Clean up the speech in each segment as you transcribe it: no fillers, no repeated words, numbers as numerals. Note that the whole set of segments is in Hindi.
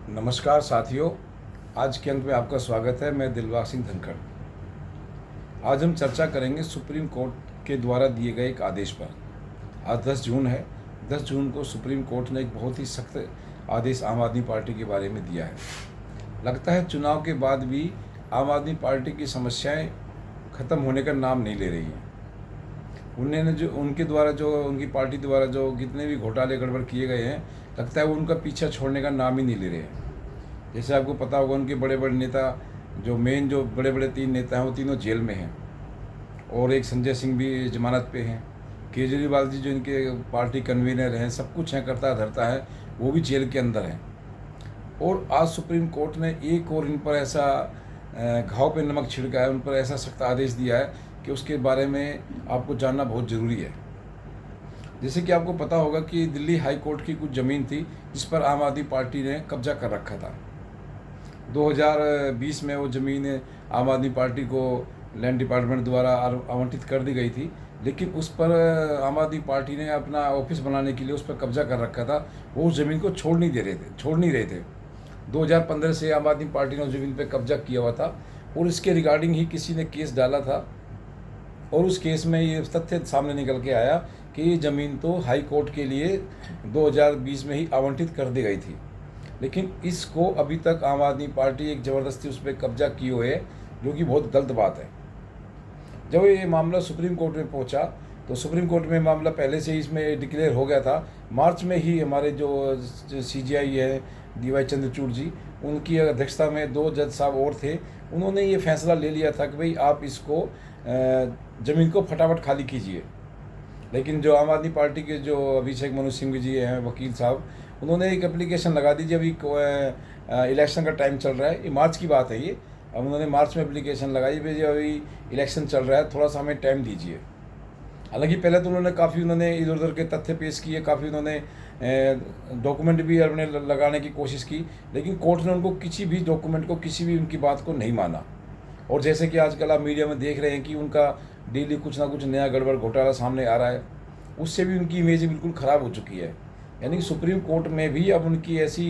नमस्कार साथियों, आज के अंक में आपका स्वागत है। मैं दिलबाग सिंह धनखड़। आज हम चर्चा करेंगे सुप्रीम कोर्ट के द्वारा दिए गए एक आदेश पर। आज 10 जून है। 10 जून को सुप्रीम कोर्ट ने एक बहुत ही सख्त आदेश आम आदमी पार्टी के बारे में दिया है। लगता है चुनाव के बाद भी आम आदमी पार्टी की समस्याएं ख़त्म होने का नाम नहीं ले रही हैं। उनकी पार्टी द्वारा जो कितने भी घोटाले गड़बड़ किए गए हैं, लगता है वो उनका पीछा छोड़ने का नाम ही नहीं ले रहे हैं। जैसे आपको पता होगा, उनके बड़े बड़े नेता जो बड़े बड़े 3 नेता हैं, वो तीनों जेल में हैं और एक संजय सिंह भी जमानत पे हैं। केजरीवाल जी जो इनके पार्टी कन्वीनर हैं, सब कुछ हैं, करता धरता है, वो भी जेल के अंदर हैं। और आज सुप्रीम कोर्ट ने एक और इन पर ऐसा घाव पे नमक छिड़का है, उन पर ऐसा सख्त आदेश दिया है कि उसके बारे में आपको जानना बहुत ज़रूरी है। जैसे कि आपको पता होगा कि दिल्ली हाई कोर्ट की कुछ ज़मीन थी जिस पर आम आदमी पार्टी ने कब्जा कर रखा था। 2020 में वो ज़मीन आम आदमी पार्टी को लैंड डिपार्टमेंट द्वारा आवंटित कर दी गई थी, लेकिन उस पर आम आदमी पार्टी ने अपना ऑफिस बनाने के लिए उस पर कब्जा कर रखा था। वो उस ज़मीन को छोड़ नहीं रहे थे। 2015 से आम आदमी पार्टी ने उस ज़मीन पर कब्जा किया हुआ था और इसके रिगार्डिंग ही किसी ने केस डाला था और उस केस में ये तथ्य सामने निकल के आया कि ये ज़मीन तो हाई कोर्ट के लिए 2020 में ही आवंटित कर दी गई थी, लेकिन इसको अभी तक आम आदमी पार्टी एक ज़बरदस्ती उस पर कब्जा किए हुए है, जो कि बहुत गलत बात है। जब ये मामला सुप्रीम कोर्ट में पहुंचा तो सुप्रीम कोर्ट में मामला पहले से ही इसमें डिक्लेयर हो गया था। मार्च में ही हमारे जो CJI है DY चंद्रचूड़ जी, उनकी अध्यक्षता में 2 जज साहब और थे, उन्होंने ये फैसला ले लिया था कि भाई आप इसको ज़मीन को फटाफट खाली कीजिए। लेकिन जो आम आदमी पार्टी के जो अभिषेक मनु सिंह जी हैं, वकील साहब, उन्होंने एक एप्लीकेशन लगा दी। जब इलेक्शन का टाइम चल रहा है, ये मार्च की बात है ये, अब उन्होंने मार्च में एप्लीकेशन लगाई भाई अभी इलेक्शन चल रहा है, थोड़ा सा हमें टाइम दीजिए। हालांकि पहले तो उन्होंने इधर उधर के तथ्य पेश किए, काफ़ी उन्होंने डॉक्यूमेंट भी अपने लगाने की कोशिश की, लेकिन कोर्ट ने उनको किसी भी डॉक्यूमेंट को, किसी भी उनकी बात को नहीं माना। और जैसे कि आजकल आप मीडिया में देख रहे हैं कि उनका डेली कुछ ना कुछ नया गड़बड़ घोटाला सामने आ रहा है, उससे भी उनकी इमेज बिल्कुल ख़राब हो चुकी है। यानी कि सुप्रीम कोर्ट में भी अब उनकी ऐसी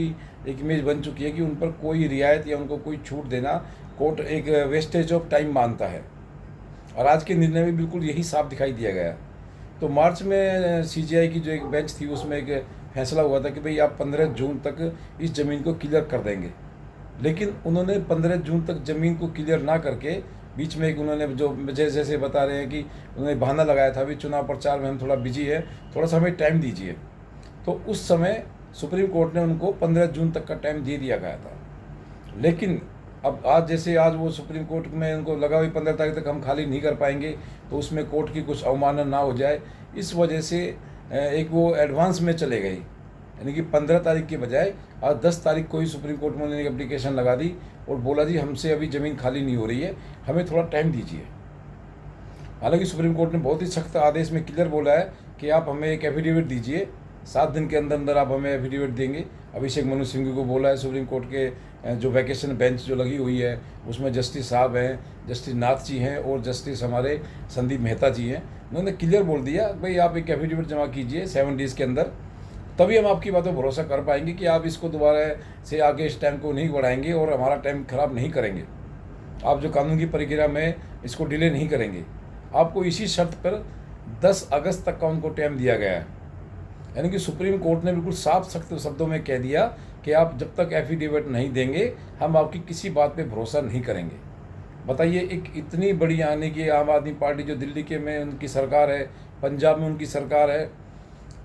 एक इमेज बन चुकी है कि उन पर कोई रियायत या उनको कोई छूट देना कोर्ट एक वेस्टेज ऑफ टाइम मानता है। और आज के निर्णय में बिल्कुल यही साफ दिखाई दिया गया। तो मार्च में CJI की जो एक बेंच थी, उसमें एक फैसला हुआ था कि भाई आप 15 जून तक इस ज़मीन को क्लियर कर देंगे। लेकिन उन्होंने 15 जून तक ज़मीन को क्लियर ना करके बीच में एक उन्होंने जो जैसे बता रहे हैं कि उन्होंने बहाना लगाया था, अभी चुनाव प्रचार में हम थोड़ा बिजी है, थोड़ा सा हमें टाइम दीजिए। तो उस समय सुप्रीम कोर्ट ने उनको 15 जून तक का टाइम दे दिया गया था। लेकिन अब आज वो सुप्रीम कोर्ट में उनको लगा हुई 15 तारीख तक हम खाली नहीं कर पाएंगे, तो उसमें कोर्ट की कुछ अवमानना ना हो जाए, इस वजह से एक वो एडवांस में चले गए। यानी कि 15 तारीख के बजाय आज 10 तारीख को ही सुप्रीम कोर्ट में उन्होंने एक एप्लीकेशन लगा दी और बोला जी हमसे अभी ज़मीन खाली नहीं हो रही है, हमें थोड़ा टाइम दीजिए। हालांकि सुप्रीम कोर्ट ने बहुत ही सख्त आदेश में क्लियर बोला है कि आप हमें एक एफिडेविट दीजिए, 7 दिन के अंदर अंदर आप हमें एफिडेविट देंगे। अभिषेक मनु सिंह को बोला है सुप्रीम कोर्ट के जो वैकेशन बेंच जो लगी हुई है, उसमें जस्टिस साहब हैं, जस्टिस नाथ जी हैं और जस्टिस हमारे संदीप मेहता जी हैं। उन्होंने क्लियर बोल दिया भाई आप एक एफिडेविट जमा कीजिए 7 डेज़ के अंदर, तभी हम आपकी बातों पर भरोसा कर पाएंगे कि आप इसको दोबारा से आगे इस टाइम को नहीं बढ़ाएंगे और हमारा टाइम ख़राब नहीं करेंगे। आप जो कानून की प्रक्रिया में इसको डिले नहीं करेंगे। आपको इसी शर्त पर 10 अगस्त तक का उनको टाइम दिया गया है। यानी कि सुप्रीम कोर्ट ने बिल्कुल साफ सख्त शब्दों में कह दिया कि आप जब तक एफिडेविट नहीं देंगे, हम आपकी किसी बात पे भरोसा नहीं करेंगे। बताइए, एक इतनी बड़ी, यानी कि आम आदमी पार्टी जो दिल्ली के में उनकी सरकार है, पंजाब में उनकी सरकार है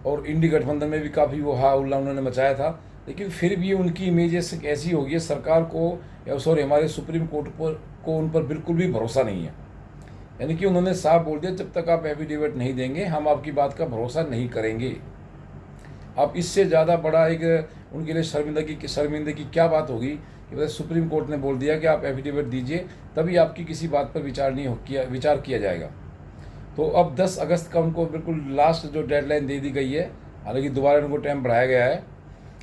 और इंडी गठबंधन में भी काफ़ी वो हा उल्ला उन्होंने मचाया था, लेकिन फिर भी उनकी इमेज ऐसी हो गई है, सरकार को या सॉरी हमारे सुप्रीम कोर्ट को उन पर बिल्कुल भी भरोसा नहीं है। यानी कि उन्होंने साफ बोल दिया जब तक आप एफिडेविट नहीं देंगे, हम आपकी बात का भरोसा नहीं करेंगे। अब इससे ज़्यादा बड़ा एक उनके लिए शर्मिंदगी क्या बात होगी कि बस सुप्रीम कोर्ट ने बोल दिया कि आप एफिडेविट दीजिए, तभी आपकी किसी बात पर विचार किया जाएगा। तो अब 10 अगस्त का उनको बिल्कुल लास्ट जो डेडलाइन दे दी गई है। हालांकि दोबारा उनको टाइम बढ़ाया गया है,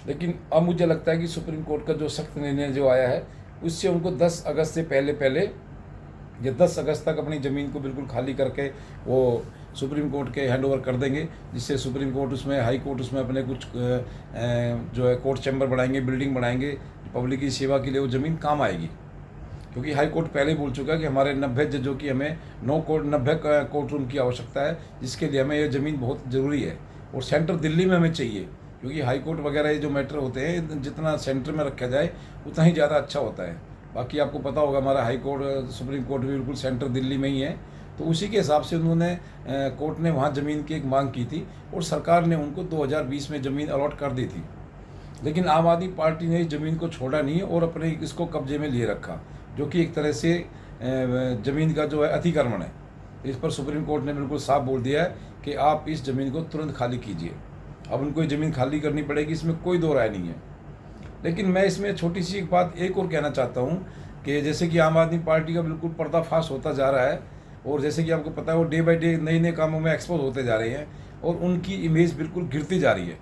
लेकिन अब मुझे लगता है कि सुप्रीम कोर्ट का जो सख्त निर्णय जो आया है, उससे उनको 10 अगस्त से पहले या 10 अगस्त तक अपनी ज़मीन को बिल्कुल खाली करके वो सुप्रीम कोर्ट के हैंड ओवर कर देंगे, जिससे सुप्रीम कोर्ट उसमें, हाई कोर्ट उसमें अपने कुछ जो है कोर्ट चैम्बर बढ़ाएंगे, बिल्डिंग बढ़ाएंगे, पब्लिक की सेवा के लिए वो ज़मीन काम आएगी। क्योंकि हाई कोर्ट पहले ही बोल चुका है कि हमारे 90 जजों की हमें 90 कोर्ट रूम की आवश्यकता है, जिसके लिए हमें ये ज़मीन बहुत ज़रूरी है और सेंटर दिल्ली में हमें चाहिए। क्योंकि हाई कोर्ट वगैरह ये जो मैटर होते हैं, जितना सेंटर में रखा जाए उतना ही ज़्यादा अच्छा होता है। बाकी आपको पता होगा हमारा हाई कोर्ट, सुप्रीम कोर्ट भी बिल्कुल सेंटर दिल्ली में ही है, तो उसी के हिसाब से उन्होंने कोर्ट ने वहाँ ज़मीन की एक मांग की थी और सरकार ने उनको 2020 में ज़मीन अलॉट कर दी थी। लेकिन आम आदमी पार्टी ने इस ज़मीन को छोड़ा नहीं और अपने इसको कब्जे में लिए रखा, जो कि एक तरह से ज़मीन का जो है अतिक्रमण है। इस पर सुप्रीम कोर्ट ने बिल्कुल साफ बोल दिया है कि आप इस ज़मीन को तुरंत खाली कीजिए। अब उनको ये ज़मीन खाली करनी पड़ेगी, इसमें कोई दो राय नहीं है। लेकिन मैं इसमें छोटी सी एक बात एक और कहना चाहता हूँ कि जैसे कि आम आदमी पार्टी का बिल्कुल पर्दाफाश होता जा रहा है और जैसे कि आपको पता है वो डे बाय डे नए नए कामों में एक्सपोज होते जा रहे हैं और उनकी इमेज बिल्कुल गिरती जा रही है।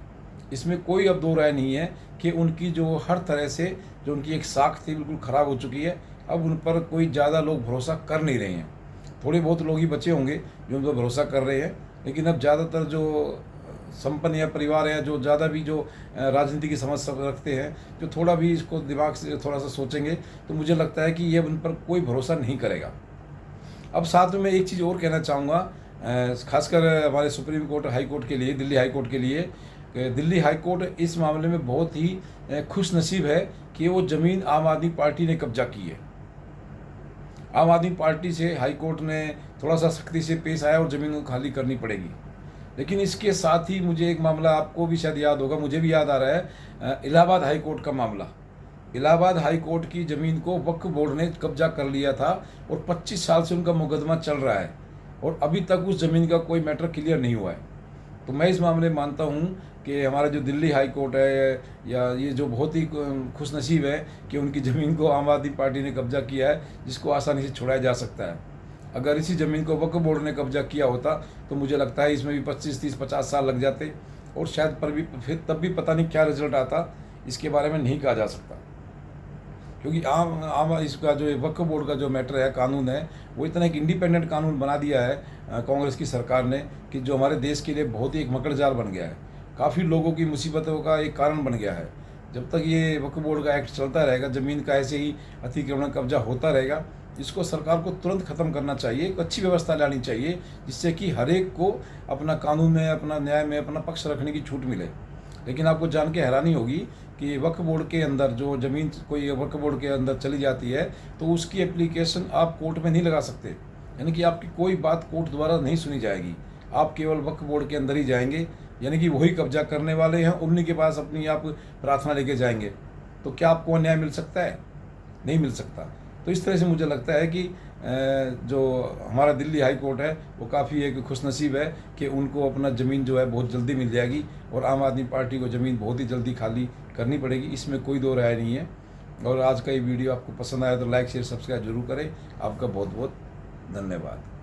इसमें कोई अब दो राय नहीं है कि उनकी जो हर तरह से जो उनकी एक साख थी बिल्कुल ख़राब हो चुकी है। अब उन पर कोई ज़्यादा लोग भरोसा कर नहीं रहे हैं। थोड़े बहुत लोग ही बचे होंगे जो उन पर भरोसा कर रहे हैं, लेकिन अब ज़्यादातर जो संपन्न या परिवार है, जो ज़्यादा भी जो राजनीति की समझ रखते हैं, जो थोड़ा भी इसको दिमाग से थोड़ा सा सोचेंगे, तो मुझे लगता है कि ये उन पर कोई भरोसा नहीं करेगा। अब साथ में मैं एक चीज़ और कहना चाहूँगा, खासकर हमारे सुप्रीम कोर्ट हाई कोर्ट के लिए, दिल्ली हाई कोर्ट के लिए, दिल्ली हाई कोर्ट इस मामले में बहुत ही खुश नसीब है कि वो ज़मीन आम आदमी पार्टी ने कब्जा की है। आम आदमी पार्टी से हाई कोर्ट ने थोड़ा सा सख्ती से पेश आया और ज़मीन को खाली करनी पड़ेगी। लेकिन इसके साथ ही मुझे एक मामला, आपको भी शायद याद होगा, मुझे भी याद आ रहा है, इलाहाबाद हाई कोर्ट का मामला। इलाहाबाद हाई कोर्ट की ज़मीन को वक्फ बोर्ड ने कब्जा कर लिया था और 25 साल से उनका मुकदमा चल रहा है और अभी तक उस ज़मीन का कोई मैटर क्लियर नहीं हुआ है। तो मैं इस मामले में मानता हूँ कि हमारा जो दिल्ली हाई कोर्ट है, या ये जो बहुत ही खुशनसीब है कि उनकी ज़मीन को आम आदमी पार्टी ने कब्जा किया है, जिसको आसानी से छुड़ाया जा सकता है। अगर इसी ज़मीन को वक्फ बोर्ड ने कब्जा किया होता तो मुझे लगता है इसमें भी 25, 30, 50 साल लग जाते और शायद पर भी फिर तब भी पता नहीं क्या रिजल्ट आता, इसके बारे में नहीं कहा जा सकता। क्योंकि आम इसका जो वक्फ बोर्ड का जो मैटर है, कानून है, वो इतना एक इंडिपेंडेंट कानून बना दिया है कांग्रेस की सरकार ने कि जो हमारे देश के लिए बहुत ही एक मकड़जाल बन गया है, काफ़ी लोगों की मुसीबतों का एक कारण बन गया है। जब तक ये वक्फ बोर्ड का एक्ट चलता रहेगा, ज़मीन का ऐसे ही अतिक्रमण कब्जा होता रहेगा, इसको सरकार को तुरंत ख़त्म करना चाहिए। एक अच्छी व्यवस्था लानी चाहिए जिससे कि हर एक को अपना कानून में, अपना न्याय में अपना पक्ष रखने की छूट मिले। लेकिन आपको जान के हैरानी होगी कि वक्फ बोर्ड के अंदर जो ज़मीन कोई वक्फ बोर्ड के अंदर चली जाती है तो उसकी एप्लीकेशन आप कोर्ट में नहीं लगा सकते, यानी कि आपकी कोई बात कोर्ट द्वारा नहीं सुनी जाएगी। आप केवल वक्फ बोर्ड के अंदर ही जाएंगे, यानी कि वही कब्जा करने वाले हैं, उन्हीं के पास अपनी आप प्रार्थना लेके जाएंगे। तो क्या आपको न्याय मिल सकता है? नहीं मिल सकता। तो इस तरह से मुझे लगता है कि जो हमारा दिल्ली हाई कोर्ट है वो काफ़ी एक खुशनसीब है कि उनको अपना ज़मीन जो है बहुत जल्दी मिल जाएगी और आम आदमी पार्टी को ज़मीन बहुत ही जल्दी खाली करनी पड़ेगी, इसमें कोई दो राय नहीं है। और आज का ये वीडियो आपको पसंद आया तो लाइक शेयर सब्सक्राइब जरूर करें। आपका बहुत बहुत धन्यवाद।